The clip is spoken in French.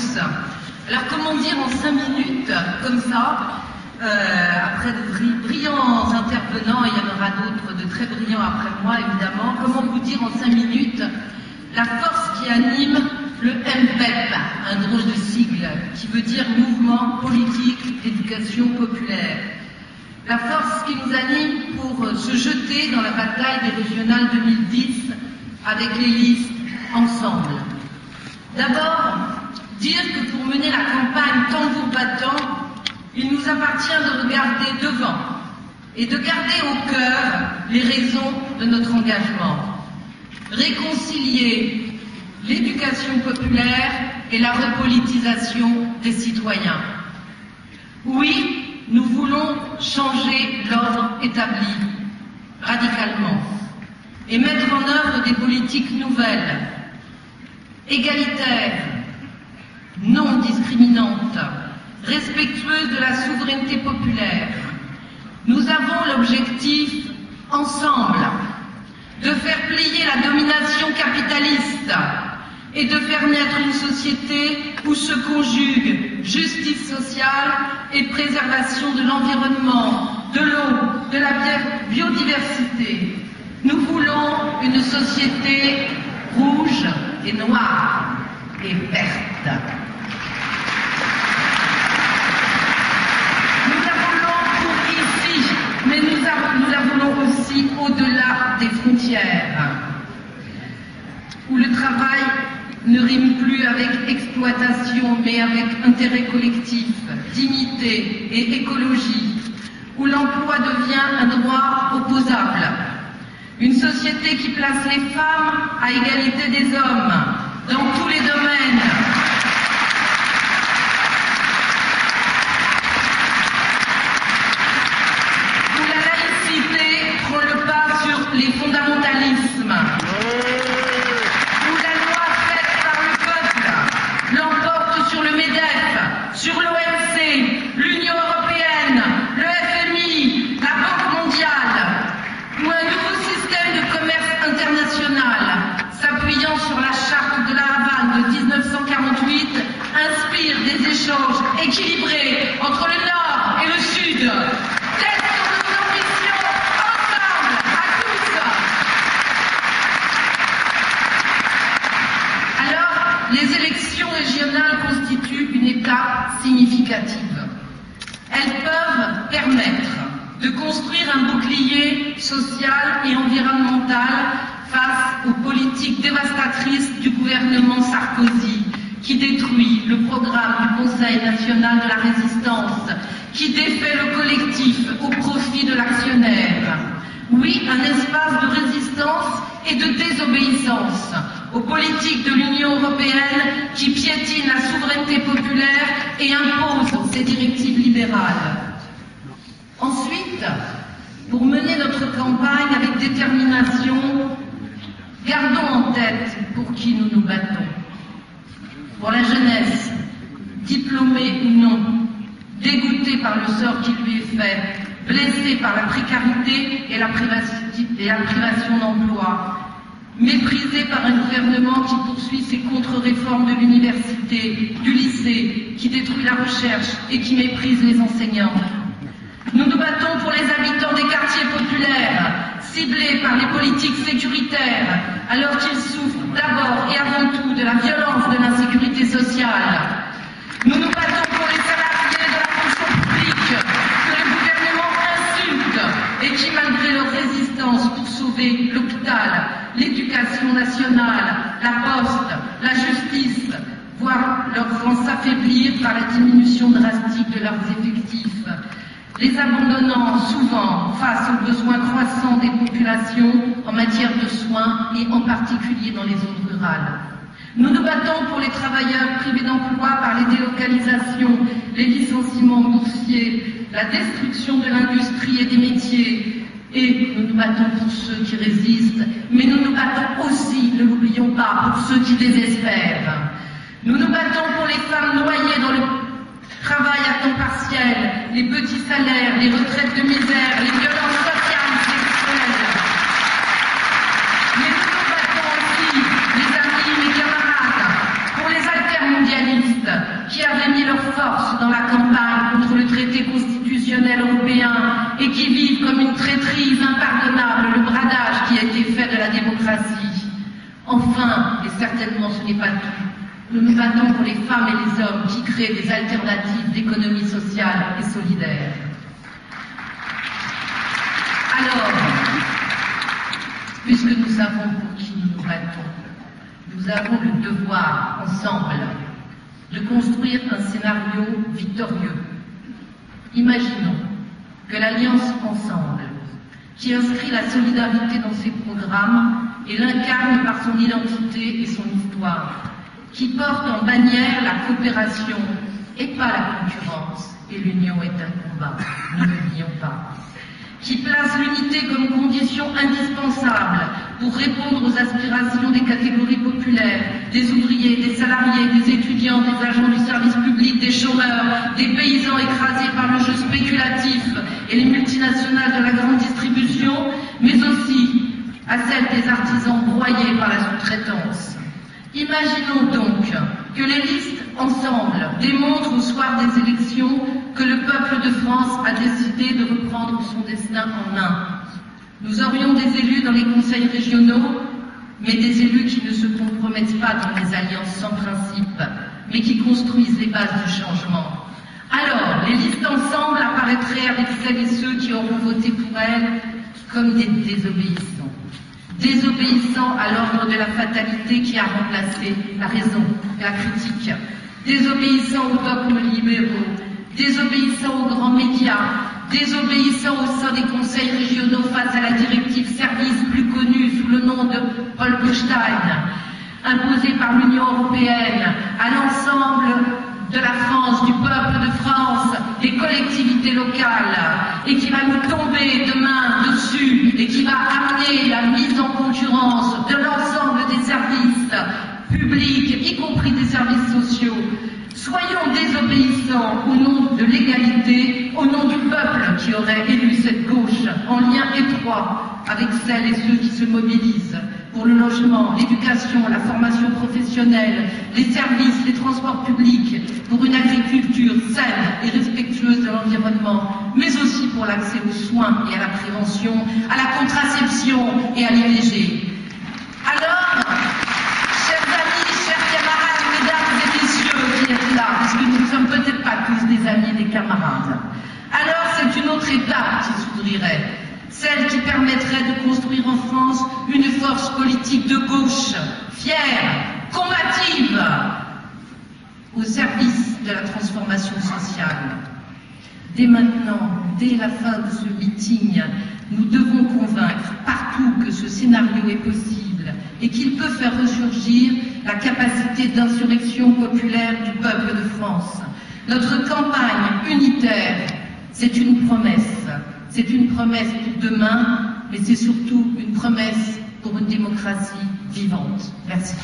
tous. Alors comment dire en 5 minutes, comme ça, après de brillants intervenants, il y en aura d'autres de très brillants après moi évidemment, comment vous dire en 5 minutes la force qui anime le MPEP, un drôle de sigle, qui veut dire Mouvement Politique d'Éducation Populaire. La force qui nous anime pour se jeter dans la bataille des régionales 2010 avec les listes ensemble. D'abord, dire que pour mener la campagne tambour battant, il nous appartient de regarder devant et de garder au cœur les raisons de notre engagement. Réconcilier l'éducation populaire et la repolitisation des citoyens. Oui, nous voulons changer l'ordre établi, radicalement, et mettre en œuvre des politiques nouvelles, égalitaires, non discriminantes, respectueuses de la souveraineté populaire. Nous avons l'objectif, ensemble, de faire plier la domination capitaliste et de faire naître une société où se conjuguent justice sociale et préservation de l'environnement, de l'eau, de la biodiversité. Nous voulons une société rouge et noire et verte. Nous la voulons pour ici, mais nous la voulons aussi au-delà des frontières, où le travail ne rime plus avec exploitation, mais avec intérêt collectif, dignité et écologie, où l'emploi devient un droit opposable. Une société qui place les femmes à égalité des hommes dans tous les domaines. Où la laïcité prend le pas sur les fondamentalismes. Où la loi faite par le peuple l'emporte sur le MEDEF, sur l'OMC, l'Union européenne, le FMI, la Banque mondiale. Où un nouveau système de commerce international, s'appuyant sur la charte de la Havane de 1948, inspire des échanges équilibrés entre le Nord et le Sud. Telles sont nos ambitions, ensemble, à tous. Alors, les élections régionales constituent une étape significative. Elles peuvent permettre de construire un bouclier social et environnemental face aux politiques dévastatrices du gouvernement Sarkozy, qui détruit le programme du Conseil national de la résistance, qui défait le collectif au profit de l'actionnaire. Oui, un espace de résistance et de désobéissance aux politiques de l'Union européenne qui piétinent la souveraineté populaire et imposent ses directives libérales. Ensuite, pour mener notre campagne avec détermination, gardons en tête pour qui nous nous battons. Pour la jeunesse, diplômée ou non, dégoûtée par le sort qui lui est fait, blessée par la précarité et la privation d'emploi, méprisée par un gouvernement qui poursuit ses contre-réformes de l'université, du lycée, qui détruit la recherche et qui méprise les enseignants. Nous nous battons pour les habitants des quartiers populaires, ciblés par les politiques sécuritaires, alors qu'ils souffrent d'abord et avant tout de la violence de l'insécurité sociale. Nous nous battons pour les salariés de la fonction publique que le gouvernement insulte et qui, malgré leur résistance pour sauver l'hôpital, l'éducation nationale, la poste, la justice, voient leurs rangs s'affaiblir par la diminution drastique de leurs effectifs, les abandonnant souvent face aux besoins croissants des populations en matière de soins et en particulier dans les zones rurales. Nous nous battons pour les travailleurs privés d'emploi par les délocalisations, les licenciements boursiers, la destruction de l'industrie et des métiers. Et nous nous battons pour ceux qui résistent, mais nous nous battons aussi, ne l'oublions pas, pour ceux qui désespèrent. Nous nous battons pour les femmes noyées dans le travail à temps partiel, les petits salaires, les retraites de misère, les violences sociales et sexuelles. Mais nous nous battons aussi, les amis, mes camarades, pour les altermondialistes, modèle européen et qui vivent comme une traîtrise impardonnable le bradage qui a été fait de la démocratie. Enfin, et certainement ce n'est pas tout, nous nous battons pour les femmes et les hommes qui créent des alternatives d'économie sociale et solidaire. Alors, puisque nous savons pour qui nous nous battons, nous avons le devoir, ensemble, de construire un scénario victorieux. Imaginons que l'Alliance Ensemble, qui inscrit la solidarité dans ses programmes et l'incarne par son identité et son histoire, qui porte en bannière la coopération et pas la concurrence, et l'union est un combat, ne l'oublions pas, qui place l'unité comme condition indispensable pour répondre aux aspirations des catégories populaires, des ouvriers, des salariés, des étudiants, des agents du service public, des chômeurs, des paysans écrasés par le jeu spéculatif et les multinationales de la grande distribution, mais aussi à celle des artisans broyés par la sous-traitance. Imaginons donc que les listes ensemble démontrent au soir des élections que le peuple de France a décidé de reprendre son destin en main. Nous aurions des élus dans les conseils régionaux, mais des élus qui ne se compromettent pas dans des alliances sans principe, mais qui construisent les bases du changement. Alors, les listes ensemble apparaîtraient avec celles et ceux qui auront voté pour elles comme des désobéissants. Désobéissant à l'ordre de la fatalité qui a remplacé la raison et la critique, désobéissant aux dogmes libéraux, désobéissant aux grands médias, désobéissant au sein des conseils régionaux face à la directive service plus connue sous le nom de Bolkestein, imposée par l'Union européenne à l'ensemble de la France, du peuple de France, des collectivités locales, et qui va nous tomber demain dessus, et qui va amener la mise en concurrence de l'ensemble des services publics, y compris des services sociaux. Soyons désobéissants au nom de l'égalité, au nom du peuple qui aurait élu cette gauche, en lien étroit avec celles et ceux qui se mobilisent pour le logement, l'éducation, la formation professionnelle, les services, les transports publics, pour une agriculture saine et respectueuse de l'environnement, mais aussi pour l'accès aux soins et à la prévention, à la contraception et à l'IVG. Alors, chers amis, chers camarades, mesdames et messieurs qui êtes là, parce que nous ne sommes peut-être pas tous des amis, des camarades, alors c'est une autre étape qui s'ouvrirait, celle qui permettrait de construire en France une force politique de gauche, fière, combative, au service de la transformation sociale. Dès maintenant, dès la fin de ce meeting, nous devons convaincre partout que ce scénario est possible et qu'il peut faire ressurgir la capacité d'insurrection populaire du peuple de France. Notre campagne unitaire, c'est une promesse. C'est une promesse pour demain, mais c'est surtout une promesse pour une démocratie vivante. Merci.